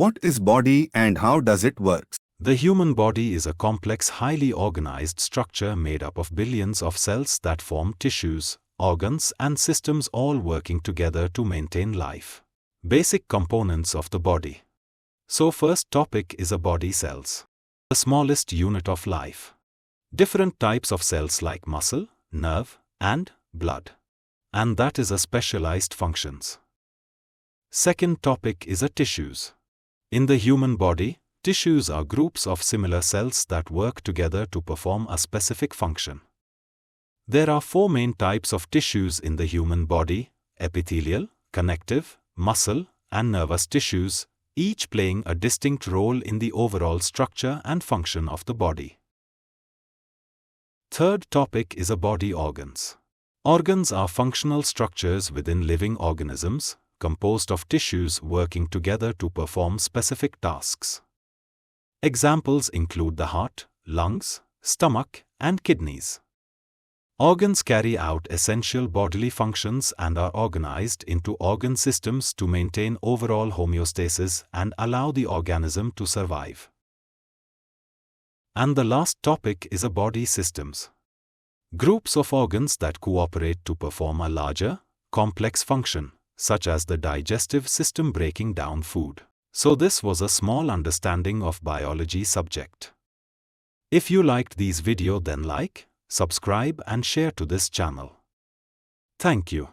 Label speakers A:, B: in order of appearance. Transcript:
A: What is body and how does it work?
B: The human body is a complex, highly organized structure made up of billions of cells that form tissues, organs and systems all working together to maintain life. Basic components of the body. So first topic is a body cells. The smallest unit of life. Different types of cells like muscle, nerve, and blood. And that is a specialized functions. Second topic is a tissues. In the human body, tissues are groups of similar cells that work together to perform a specific function. There are four main types of tissues in the human body: epithelial, connective, muscle, and nervous tissues, each playing a distinct role in the overall structure and function of the body. Third topic is a body organs. Organs are functional structures within living organisms, composed of tissues working together to perform specific tasks. Examples include the heart, lungs, stomach, and kidneys. Organs carry out essential bodily functions and are organized into organ systems to maintain overall homeostasis and allow the organism to survive. And the last topic is a body systems. Groups of organs that cooperate to perform a larger, complex function, such as the digestive system breaking down food. So this was a small understanding of biology subject. If you liked this video, then like, subscribe and share to this channel. Thank you.